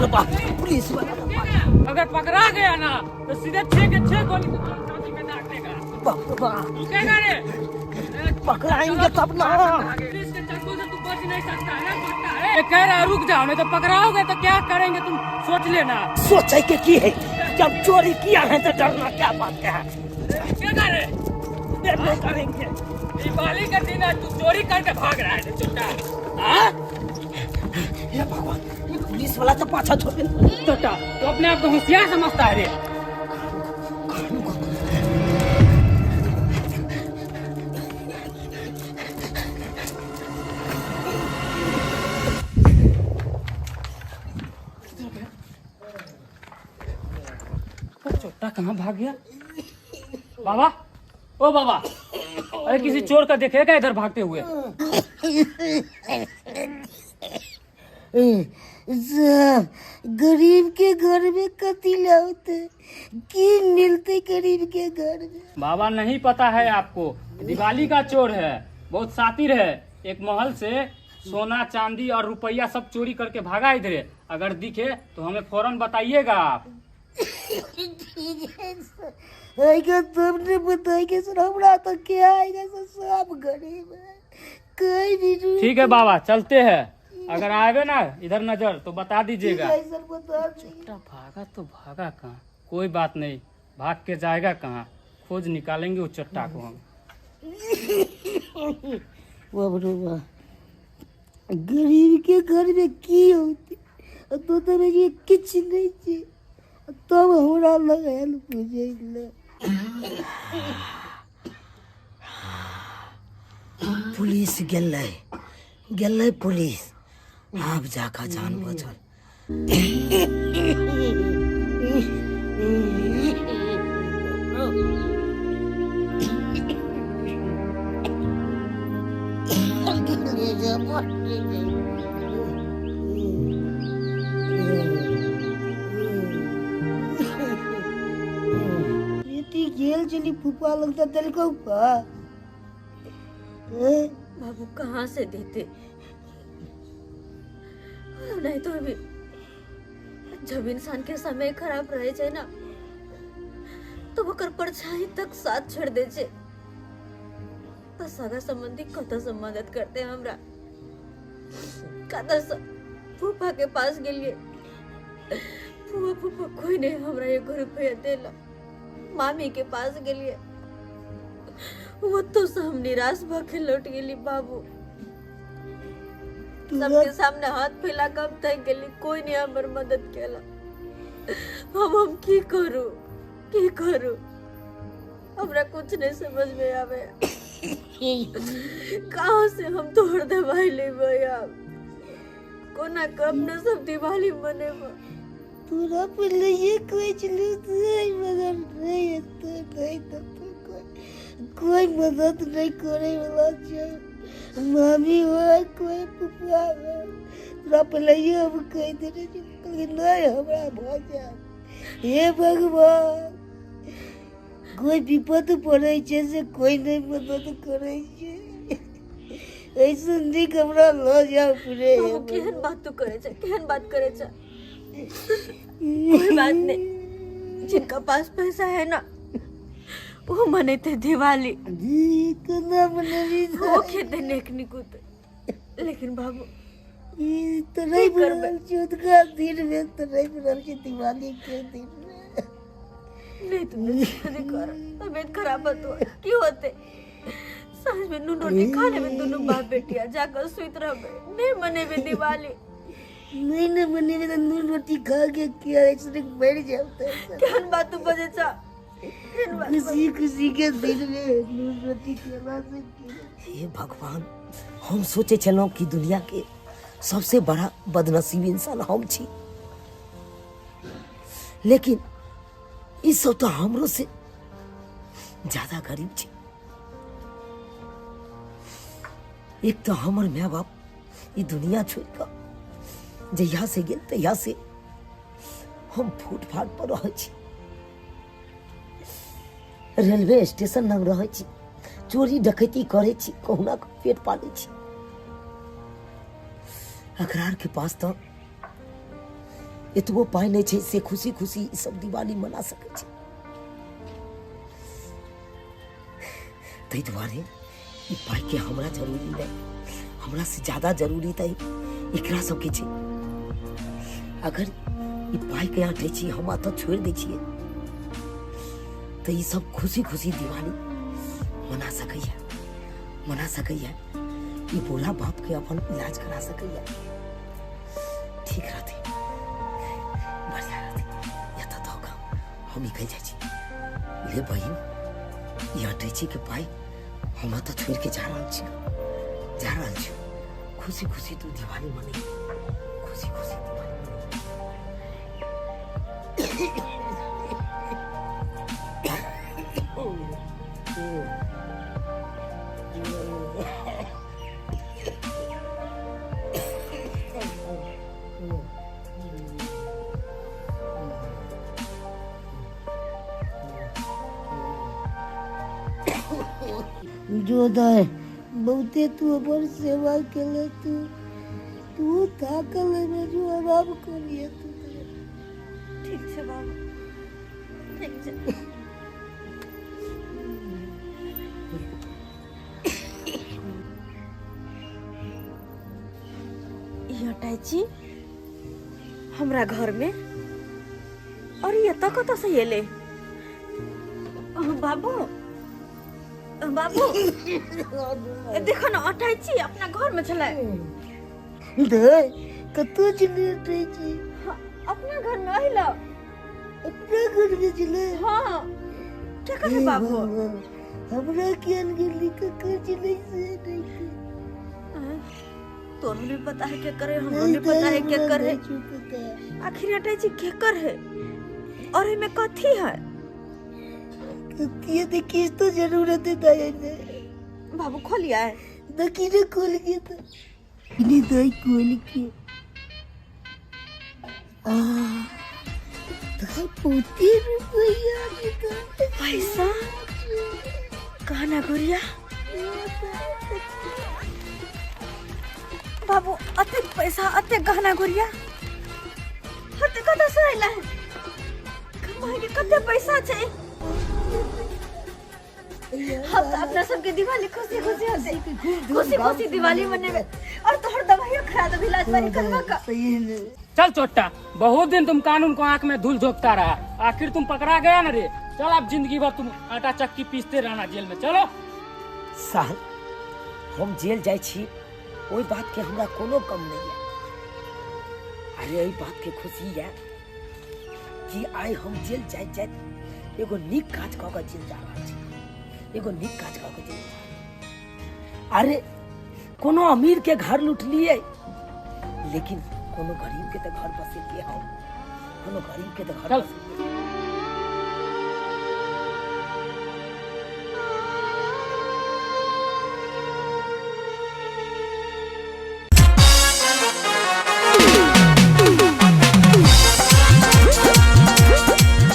Police वाला अगर पकड़ा गया ना तो सीधे 6 के 6 गोली छाती में दाग देगा। रुकेगा रे? पकड़ाएंगे तब ना। पुलिस के चाकू से तू बच नहीं सकता है, पता है? ये कह रहा है रुक जाओ, नहीं तो पकड़ाओगे तो क्या करेंगे तुम सोच लेना। सोचे के की है, जब चोरी किया है तो डरना क्या बात है। क्या करे? नहीं करेंगे। दिवाली का दिन है, तू चोरी करके भाग रहा है चुट्टा। हाँ? हे भगवान, ये पुलिस वाला तो पाछा छोड़ दे। चुट्टा, तो अपने आप को होशियार समझता है रे। चुट्टा कहाँ भाग गया? बाबा, ओ बाबा, अरे किसी चोर का देखेगा इधर भागते हुए? गरीब के घर में कतीला होते की मिलते गरीब के घर में। बाबा नहीं पता है आपको, दिवाली का चोर है, बहुत शातिर है। एक महल से सोना चांदी और रुपया सब चोरी करके भागा इधर। अगर दिखे तो हमें फौरन बताइएगा आप। आएगा तुमने बताएगा सर, हमरा तो क्या आएगा सर, सब गरीब है, कोई भी। ठीक है बाबा, चलते हैं। अगर आएगा ना इधर नजर तो बता दीजिएगा। चुट्टा भागा तो भागा कहाँ, कोई बात नहीं, भाग के जाएगा कहाँ, खोज निकालेंगे उस चट्टा को हम। गरीब के घर में की होती तो तब ये किछ नहीं थी, तब हमरा लगा पूछे पुलिस गेलै पुलिस, आप जाका जान बचल। बेटी गेल चली फूफा लगता दिल को बाबू कहाँ से देते, नहीं तो अभी जब इंसान के समय खराब रहे जाए ना तो वकर परछाई तक साथ छोड़ दे छे। तो सगा संबंधी कथा से मदद करते हमरा, कथा से फूफा के पास गेलिए, फूफा कोई नहीं हमरा 1 रुपया देला। मामी के पास गेलिए, वो तो सब निराश भके लौट गेली। बाबू सबके सामने हाथ फैला कब तक गेली, कोई नहीं हमर मदद केला। हम की करू हमरा कुछ नहीं समझ में आवे। कहाँ से हम तोड़ दवाई लेबे, कोना कब न सब दिवाली मनेबे। तोरा पहले ये कोई चलू मगर नहीं तो कोई मदद नहीं करे वाला छै। मामी हो कोई फूफा हो, तोरा पहले ये हम कह दे रहे नहीं हमरा भऽ जाए। हे भगवान, कोई विपद पड़े छै से कोई नहीं मदद करे छै, ऐसे नीक हमरा ल जाओ पूरे। केहन बात तू करे छै, केहन बात करे छै। कोई बात नहीं, जिनका पास पैसा है ना वो मनेते दिवाली, वो खेते नेक निकुत। लेकिन बाबू नहीं बनल का दिन में तो नहीं बनल के दिवाली के दिन में। नहीं तुम कर तबीयत खराब तो क्यों होते, सांझ में नून रोटी खाने में दोनों बाप बेटिया जाकर सुइत रहबे, नहीं मनेबे दिवाली। नहीं मने में तो नून रोटी खा के क्या ऐसे बैठ जाता है। क्या बात तू बजे चा, खुशी के दिन में नून रोटी खिला से। हे भगवान, हम सोचे चलो कि दुनिया के सबसे बड़ा बदनसीब इंसान हम छी, लेकिन इस सब तो हमरो से ज्यादा गरीब छी। एक तो हमर माँ बाप ये दुनिया छोड़ कर जहिया से गेल तहिया से हम फुटपाथ पर रह छी, रेलवे स्टेशन लग रह छी, चोरी डकैती करे छी, कहुना के पेट पाले छी। अकरार के पास तो एतबो पाइ नहीं छै से खुशी खुशी ई सब दिवाली मना सकै छै। ताहि दुआरे ई पाइ के हमरा जरूरी नहीं, हमरा से ज्यादा जरूरी त एकरा सबके छै। अगर ई पाइ के आटे छी हम तो छोड़ दै छियै तो ई सब खुशी खुशी दिवाली मना सकैया। ई बोला बाप के अपन इलाज करा सकैया। ठीक रहते, बढ़िया रहते। या तो हम निकल जाइ छी। ले बहिन, ई अटैची के पाइ हम तो छोड़ के जा रहल छी। खुशी खुशी तू दिवाली मने, खुशी खुशी दिवाली जो दाय बहुते तू अपन सेवा केले, तू थाकल में जो आराम करिए तू। ठीक छै बाबू, ठीक छै। ई अटैची हमरा घर में, और ये तो कतऽ से एले? बाबू देखो ना, अटैची अपना घर में छलै। दाय कतो चले अटैची? अपना घर में आइला। अपना घर में चले? हाँ, क्या करे बाबू? हमरा किया गेली ककर चले से नहीं। तोर भी पता है क्या करे, हमरो भी पता है क्या करे। आखिर अटैची केकर है और इमे कथी है? ये देखिए तो जरूरत है दाई ने। बाबू खोलिया है? देखिए ने खोल के तो इन्हें दाई खोल के दाई 40 रुपया पैसा कहना गुड़िया। बाबू अते पैसा, अते गहना गुड़िया हते कतऽ से आइला है? कमाई के कते पैसा छै? हम तो अपना सबके दिवाली खुशी खुशी हंसे, खुशी खुशी दिवाली मनेबे, और तोहर दवाइयो खरा दे, इलाज पानी करवा का। चल चोट्टा, बहुत दिन तुम कानून को आंख में धूल झोंकता रहा, आखिर तुम पकड़ा गया ना रे। चल अब जिंदगी भर तुम आटा चक्की पीसते रहना जेल में। चलो साहब, हम जेल जाय छी ओई बात के हमरा कोनो कम नहीं है। अरे एई बात के खुशी है कि आइ हम जेल जाय एगो नीक काज क के जेल जा रहल छी, एगो नीक काज क के जेल। अरे कोनो अमीर के घर लूट लिए, लेकिन कोनो गरीब के तो घर बसेलिए हम, कोनो गरीब के तो घर चल। बसेलिए।